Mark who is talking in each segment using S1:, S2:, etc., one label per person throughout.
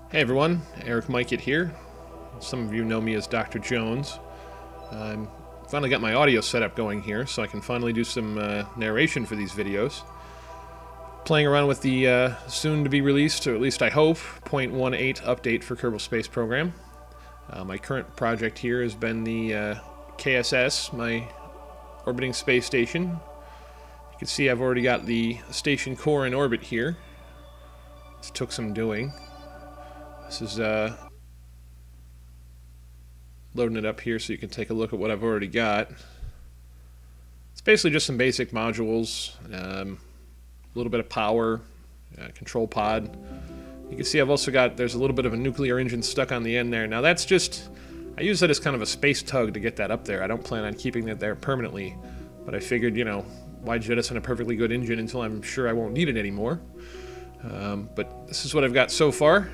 S1: Hey everyone, Eric Mikett here. Some of you know me as Dr. Jones. I'm finally got my audio setup going here, so I can finally do some narration for these videos. Playing around with the soon-to-be-released, or at least I hope, 0.18 update for Kerbal Space Program. My current project here has been the KSS, my orbiting space station. You can see I've already got the station core in orbit here. This took some doing. This is loading it up here so you can take a look at what I've already got. It's basically just some basic modules, a little bit of power, control pod. You can see I've also got, there's a little bit of a nuclear engine stuck on the end there. Now that's just, I use that as kind of a space tug to get that up there. I don't plan on keeping that there permanently, but I figured, you know, why jettison a perfectly good engine until I'm sure I won't need it anymore. But this is what I've got so far.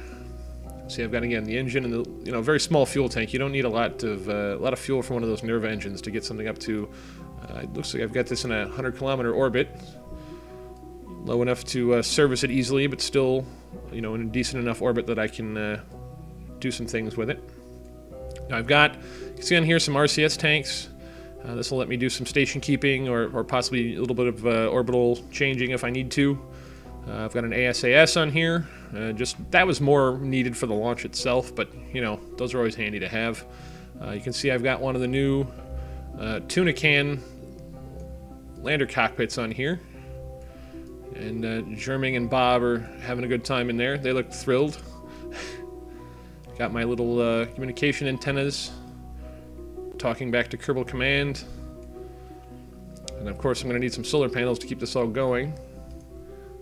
S1: See, I've got again the engine and the very small fuel tank. You don't need a lot of fuel for one of those Nerva engines to get something up to. It looks like I've got this in a 100-kilometer orbit, low enough to service it easily, but still, in a decent enough orbit that I can do some things with it. Now I've got, you can see on here some Rcs tanks. This will let me do some station keeping or possibly a little bit of orbital changing if I need to. I've got an ASAS on here. Just that was more needed for the launch itself, but those are always handy to have. You can see I've got one of the new tuna can lander cockpits on here, and Jerming and Bob are having a good time in there. They look thrilled. Got my little communication antennas talking back to Kerbal Command, and of course I'm going to need some solar panels to keep this all going.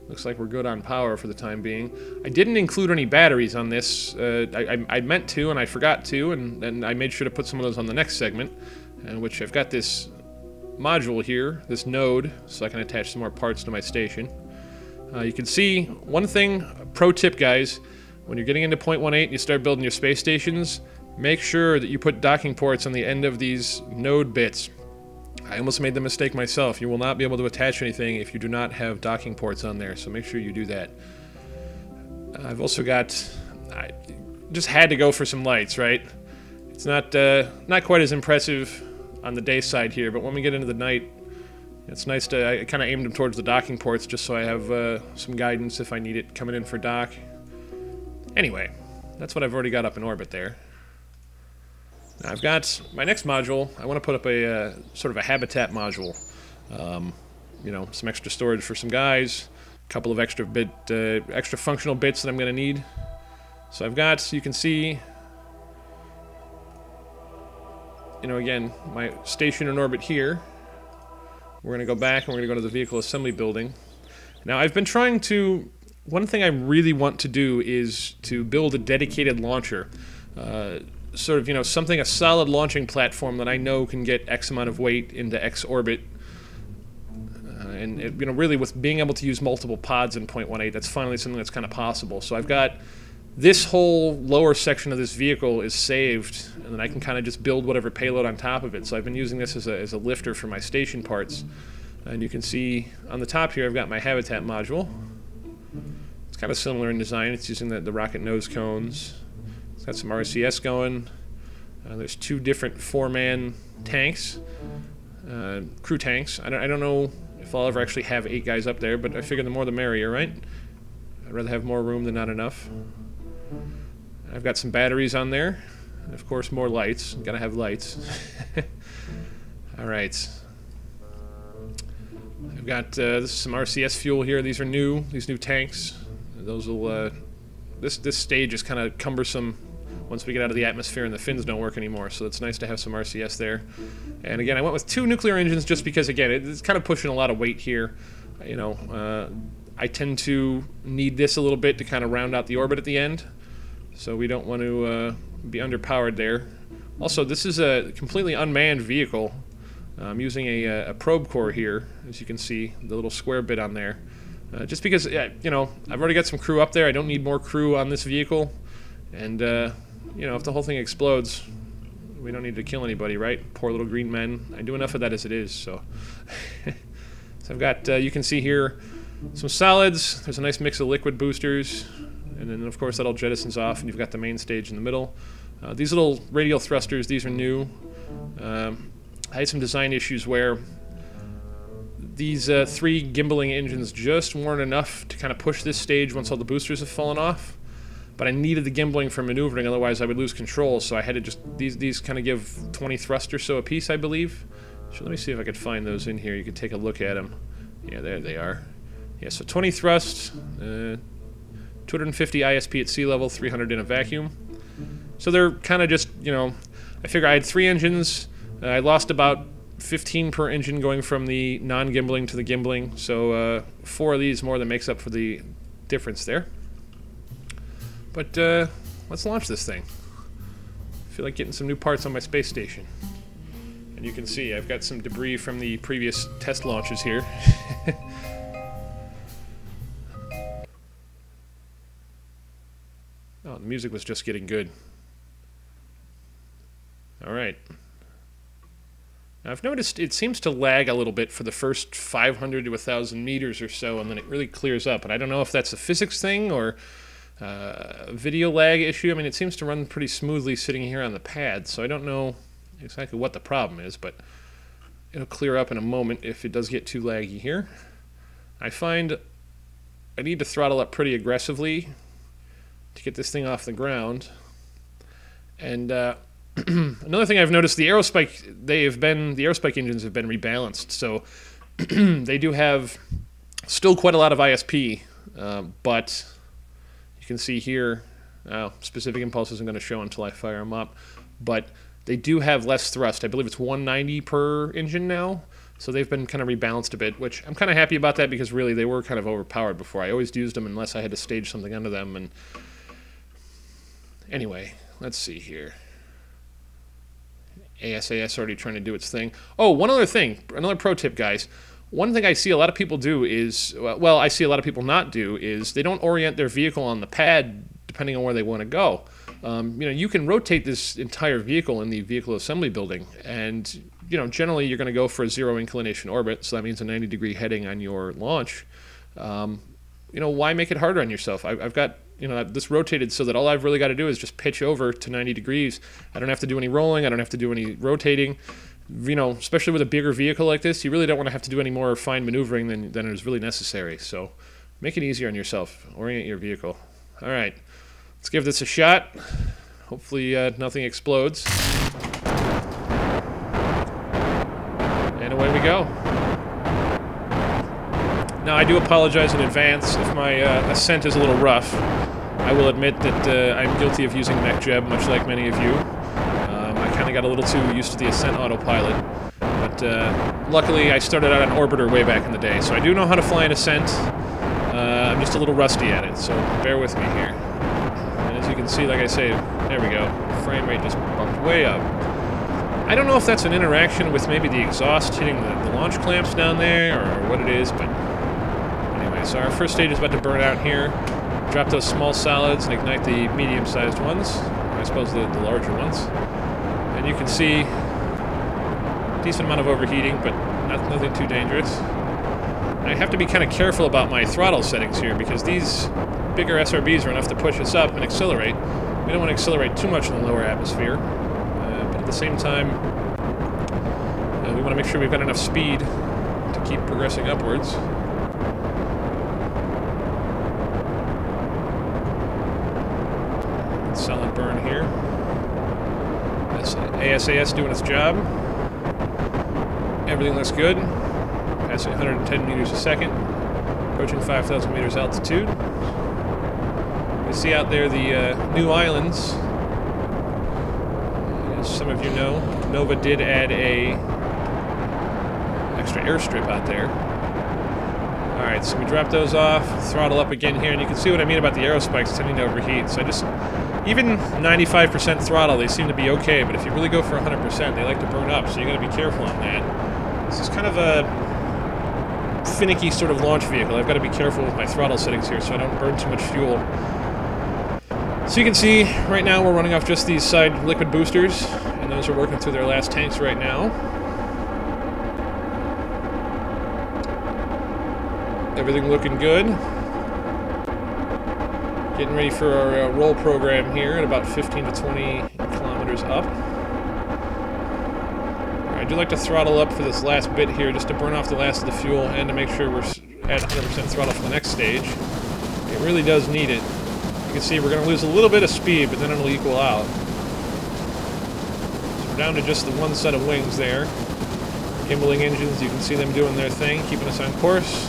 S1: Looks like we're good on power for the time being. I didn't include any batteries on this. I meant to, and I forgot to, and I made sure to put some of those on the next segment, which I've got this module here, this node, so I can attach some more parts to my station. You can see, one thing, pro tip guys, when you're getting into 0.18 and you start building your space stations, make sure that you put docking ports on the end of these node bits. I almost made the mistake myself. You will not be able to attach anything if you do not have docking ports on there, so make sure you do that. I've also got, I just had to go for some lights, right? It's not quite as impressive on the day side here, but when we get into the night, it's nice to, I kind of aimed them towards the docking ports just so I have some guidance if I need it coming in for dock. Anyway, that's what I've already got up in orbit there. Now I've got my next module. I want to put up a sort of a habitat module. Some extra storage for some guys, a couple of extra functional bits that I'm going to need. So I've got, you can see, again, my station in orbit here. We're going to go back and we're going to go to the vehicle assembly building. Now I've been trying to, one thing I really want to do is to build a dedicated launcher. Sort of, a solid launching platform that I know can get X amount of weight into X orbit. Really with being able to use multiple pods in 0.18, that's finally something that's kind of possible. So I've got this whole lower section of this vehicle is saved, and then I can kind of just build whatever payload on top of it. So I've been using this as a lifter for my station parts. And you can see on the top here I've got my habitat module. It's kind of similar in design. It's using the rocket nose cones. It's got some RCS going. There's two different 4-man tanks, crew tanks. I don't know if I'll ever actually have 8 guys up there, but I figure the more the merrier, right? I'd rather have more room than not enough. I've got some batteries on there, and of course more lights. Gotta have lights. All right. I've got this is some RCS fuel here. These are new. These new tanks. Those will. This stage is kind of cumbersome once we get out of the atmosphere and the fins don't work anymore, so it's nice to have some RCS there. And again, I went with 2 nuclear engines just because, again, it's kind of pushing a lot of weight here. I tend to need this a little bit to kind of round out the orbit at the end, so we don't want to be underpowered there. Also, this is a completely unmanned vehicle. I'm using a probe core here, as you can see, the little square bit on there. Just because, I've already got some crew up there. I don't need more crew on this vehicle. And, if the whole thing explodes, we don't need to kill anybody, right? Poor little green men. I do enough of that as it is, so. So I've got, you can see here, some solids. There's a nice mix of liquid boosters. And then, of course, that all jettisons off, and you've got the main stage in the middle. These little radial thrusters, these are new. I had some design issues where these 3 gimbaling engines just weren't enough to kind of push this stage once all the boosters have fallen off. But I needed the gimbaling for maneuvering, otherwise I would lose control, so I had to just... These kind of give 20 thrust or so a piece, I believe. So let me see if I could find those in here. You can take a look at them. Yeah, there they are. Yeah, so 20 thrust, 250 ISP at sea level, 300 in a vacuum. So they're kind of just, you know, I figure I had 3 engines. I lost about 15 per engine going from the non-gimbaling to the gimbaling. So 4 of these more than makes up for the difference there. But let's launch this thing. I feel like getting some new parts on my space station. And you can see I've got some debris from the previous test launches here. Oh, the music was just getting good. Alright. Now I've noticed it seems to lag a little bit for the first 500 to 1,000 meters or so, and then it really clears up. And I don't know if that's a physics thing or a video lag issue. I mean, it seems to run pretty smoothly sitting here on the pad, so I don't know exactly what the problem is, but it'll clear up in a moment if it does get too laggy here. I find I need to throttle up pretty aggressively to get this thing off the ground. And another thing I've noticed, the aerospike engines have been rebalanced, so they do have still quite a lot of ISP, but you can see here, specific impulse isn't going to show until I fire them up, but they do have less thrust. I believe it's 190 per engine now, so they've been kind of rebalanced a bit, which I'm kind of happy about that because really they were kind of overpowered before. I always used them unless I had to stage something under them. And anyway, let's see here. ASAS already trying to do its thing. Oh, one other thing, another pro tip, guys. One thing I see a lot of people do is, well, I see a lot of people not do, is they don't orient their vehicle on the pad depending on where they want to go. You know, you can rotate this entire vehicle in the vehicle assembly building, and you know, generally you're going to go for a 0 inclination orbit, so that means a 90-degree heading on your launch. You know, why make it harder on yourself? I've got, you know, this rotated so that all I've really got to do is just pitch over to 90 degrees. I don't have to do any rolling. I don't have to do any rotating. You know, especially with a bigger vehicle like this, you really don't want to have to do any more fine maneuvering than is really necessary. So make it easier on yourself. Orient your vehicle. All right, let's give this a shot. Hopefully nothing explodes. And away we go. Now, I do apologize in advance if my ascent is a little rough. I will admit that I'm guilty of using MechJeb, much like many of you. I kind of got a little too used to the ascent autopilot. But luckily, I started out on Orbiter way back in the day, so I do know how to fly an ascent. I'm just a little rusty at it, so bear with me here. And as you can see, like I say, there we go. Frame rate just bumped way up. I don't know if that's an interaction with maybe the exhaust hitting the launch clamps down there, or what it is, but anyway, so our first stage is about to burn out here. Drop those small solids and ignite the medium-sized ones, or I suppose the larger ones. And you can see a decent amount of overheating, but nothing too dangerous. I have to be kind of careful about my throttle settings here, because these bigger SRBs are enough to push us up and accelerate. We don't want to accelerate too much in the lower atmosphere, but at the same time, we want to make sure we've got enough speed to keep progressing upwards. Solid burn here. That's ASAS doing its job. Everything looks good. Passing 110 meters a second. Approaching 5,000 meters altitude. You see out there the new islands. As some of you know, Nova did add a extra airstrip out there. Alright, so we drop those off, throttle up again here, and you can see what I mean about the aerospikes tending to overheat. So I just, even 95% throttle, they seem to be okay, but if you really go for 100%, they like to burn up, so you gotta be careful on that. This is kind of a finicky sort of launch vehicle. I've got to be careful with my throttle settings here so I don't burn too much fuel. So you can see, right now we're running off just these side liquid boosters, and those are working through their last tanks right now. Everything looking good. Getting ready for our roll program here at about 15 to 20 kilometers up. I do like to throttle up for this last bit here just to burn off the last of the fuel and to make sure we're at 100% throttle for the next stage. It really does need it. You can see we're going to lose a little bit of speed, but then it'll equal out. So we're down to just the one set of wings there. Gimbaling engines, you can see them doing their thing, keeping us on course.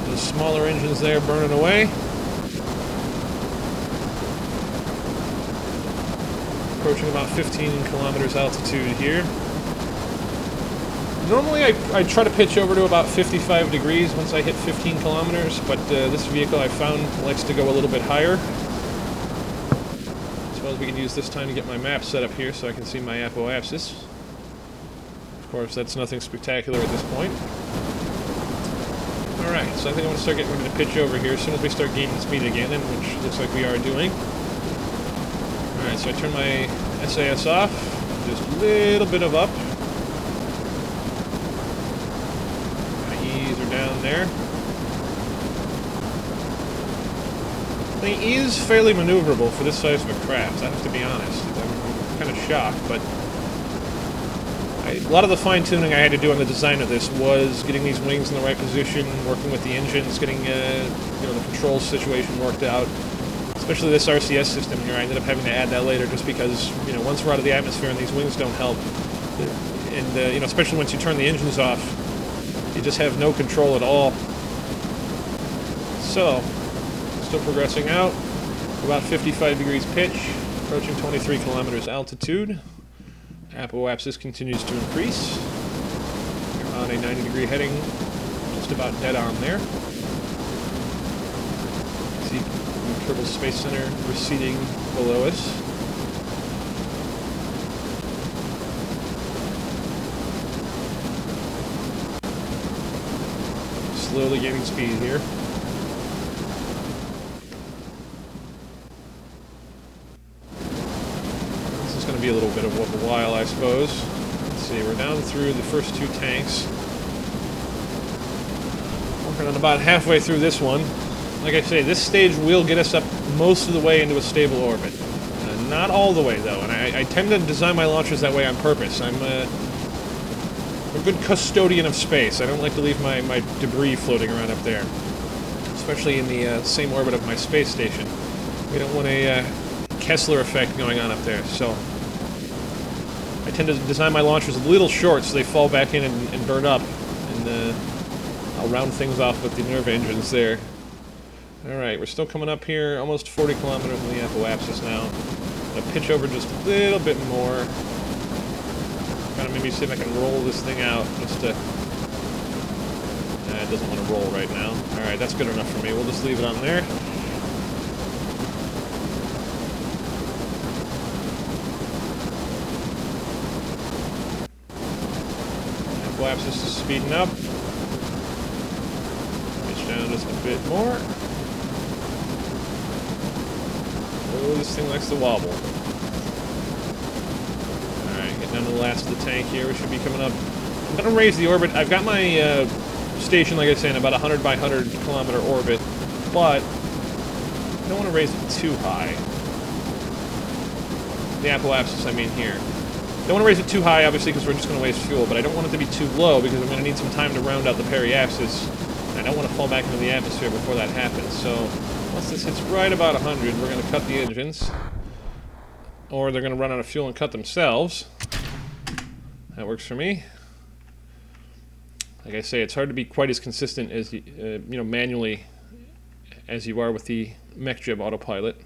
S1: Those smaller engines there burning away. Approaching about 15 kilometers altitude here. Normally I try to pitch over to about 55 degrees once I hit 15 kilometers, but this vehicle I found likes to go a little bit higher. I suppose we can use this time to get my map set up here so I can see my apoapsis. Of course, that's nothing spectacular at this point. Alright, so I think I'm going to start getting ready to pitch over here as soon as we start gaining speed again, which looks like we are doing. Alright, so I turn my SAS off, just a little bit of up. Kind of ease her down there. The thing is fairly maneuverable for this size of a craft, I have to be honest. I'm kind of shocked, but a lot of the fine-tuning I had to do on the design of this was getting these wings in the right position, working with the engines, getting the controls situation worked out. Especially this RCS system here, I ended up having to add that later just because, once we're out of the atmosphere and these wings don't help, and, especially once you turn the engines off, you just have no control at all. So, still progressing out, about 55 degrees pitch, approaching 23 kilometers altitude. Apoapsis continues to increase. We're on a 90-degree heading, just about dead on there. See Kerbal Space Center receding below us. Slowly gaining speed here. This is going to be a little bit of a while, I suppose. Let's see, we're down through the first two tanks. Working on about halfway through this one. Like I say, this stage will get us up most of the way into a stable orbit. Not all the way, though, and I tend to design my launchers that way on purpose. I'm a good custodian of space. I don't like to leave my debris floating around up there, especially in the same orbit of my space station. We don't want a Kessler effect going on up there, so I tend to design my launchers a little short so they fall back in and burn up, and I'll round things off with the nerve engines there. Alright, we're still coming up here, almost 40 kilometers in the apoapsis now. I'm going to pitch over just a little bit more. Kind of maybe see if I can roll this thing out just to... Nah, it doesn't want to roll right now. Alright, that's good enough for me. We'll just leave it on there. Apoapsis is speeding up. Pitch down just a bit more. Oh, this thing likes to wobble. Alright, getting down to the last of the tank here. We should be coming up. I'm going to raise the orbit. I've got my station, like I said, in about 100 by 100 kilometer orbit, but I don't want to raise it too high. The apoapsis, I mean here. Don't want to raise it too high, obviously, because we're just going to waste fuel, but I don't want it to be too low because I'm going to need some time to round out the periapsis, and I don't want to fall back into the atmosphere before that happens. So once this hits right about 100, we're going to cut the engines, or they're going to run out of fuel and cut themselves. That works for me. Like I say, it's hard to be quite as consistent as manually as you are with the MechJeb autopilot.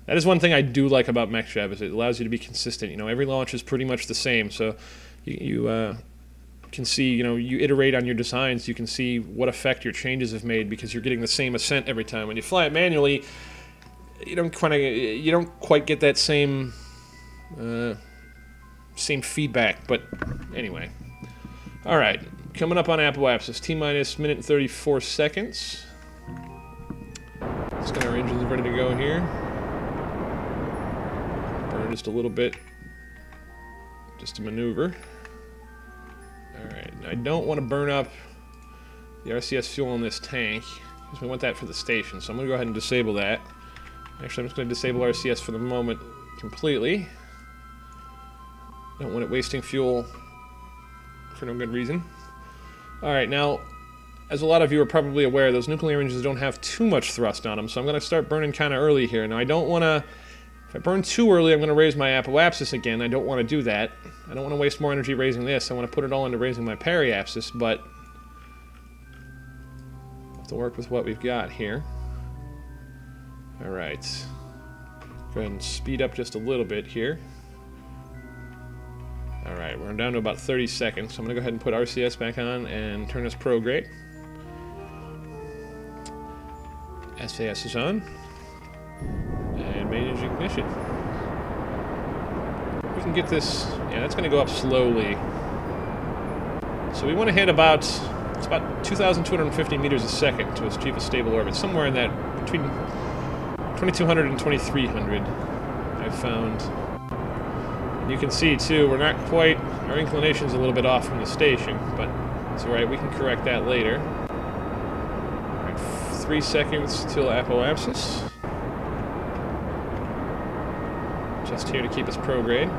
S1: That is one thing I do like about MechJeb, is it allows you to be consistent. Every launch is pretty much the same, so you can see, you iterate on your designs, you can see what effect your changes have made because you're getting the same ascent every time. When you fly it manually, you don't quite get that same feedback. But anyway, all right, coming up on apoapsis, T-minus minute and 34 seconds. Let's get our engines ready to go here. Burn just a little bit, just to maneuver. Alright, I don't want to burn up the RCS fuel in this tank, because we want that for the station, so I'm going to go ahead and disable that. Actually, I'm just going to disable RCS for the moment completely. Don't want it wasting fuel for no good reason. Alright, now, as a lot of you are probably aware, those nuclear engines don't have too much thrust on them, so I'm going to start burning kind of early here. Now, I don't want to... If I burn too early, I'm going to raise my apoapsis again. I don't want to do that. I don't want to waste more energy raising this. I want to put it all into raising my periapsis, but... I'll have to work with what we've got here. Alright. Go ahead and speed up just a little bit here. Alright, we're down to about 30 seconds, so I'm going to go ahead and put RCS back on and turn this prograde. SAS is on. And manage ignition. We can get this... Yeah, that's going to go up slowly. So we want to hit about... It's about 2,250 meters a second to achieve a stable orbit. Somewhere in that... Between 2,200 and 2,300, I've found. And you can see, too, we're not quite... Our inclination's a little bit off from the station, but it's alright, we can correct that later. Alright, 3 seconds till apoapsis. Just here to keep us prograde.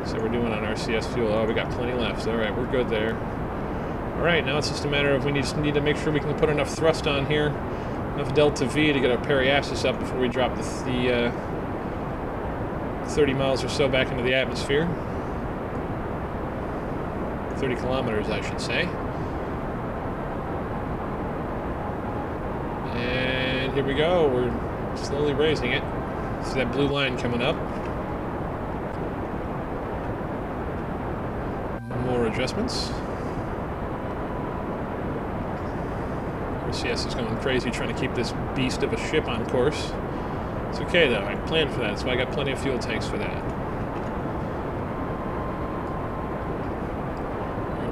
S1: So we're doing on RCS fuel. Oh, we got plenty left. Alright, we're good there. Alright, now it's just a matter of we just need to make sure we can put enough thrust on here, enough delta V to get our periapsis up before we drop the 30 miles or so back into the atmosphere. 30 kilometers, I should say. And here we go. We're slowly raising it. See that blue line coming up. More adjustments. RCS is going crazy trying to keep this beast of a ship on course. It's okay though, I planned for that, so I got plenty of fuel tanks for that.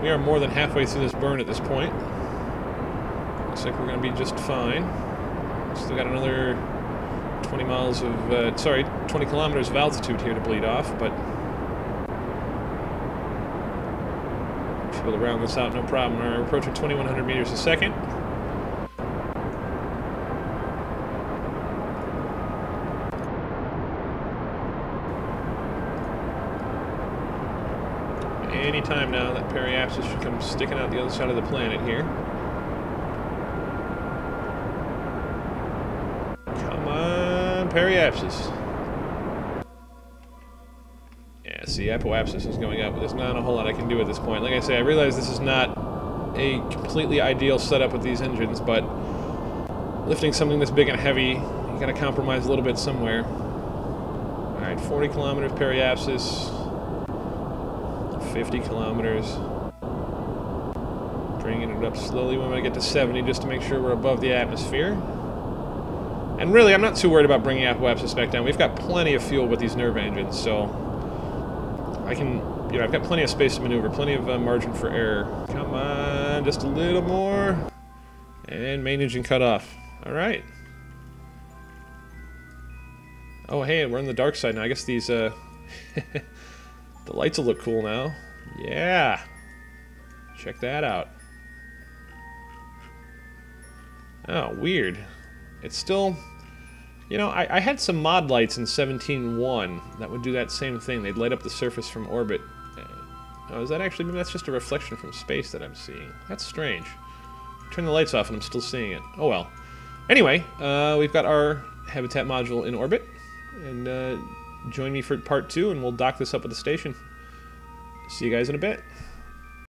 S1: We are more than halfway through this burn at this point. Looks like we're going to be just fine. Still got another 20 miles of, 20 kilometers of altitude here to bleed off, but should be able to round this out no problem. We're approaching 2,100 meters a second. Any time now, that periapsis should come sticking out the other side of the planet here. Come on, periapsis. Yeah, see, apoapsis is going up, but there's not a whole lot I can do at this point. Like I say, I realize this is not a completely ideal setup with these engines, but lifting something this big and heavy, you gotta compromise a little bit somewhere. Alright, 40 kilometers periapsis. 50 kilometers. Bringing it up slowly when I get to 70 just to make sure we're above the atmosphere. And really, I'm not too worried about bringing apoapsis back down. We've got plenty of fuel with these nerve engines, so I can, I've got plenty of space to maneuver, plenty of margin for error. Come on, just a little more. And main engine cut off. All right. Oh, hey, we're on the dark side now. I guess these, the lights will look cool now. Yeah. Check that out. Oh, weird. It's still... I had some mod lights in 17.1 that would do that same thing. They'd light up the surface from orbit. Oh, is that actually... Maybe that's just a reflection from space that I'm seeing. That's strange. Turn the lights off and I'm still seeing it. Oh well. Anyway, we've got our habitat module in orbit. And join me for part 2 and we'll dock this up at the station. See you guys in a bit.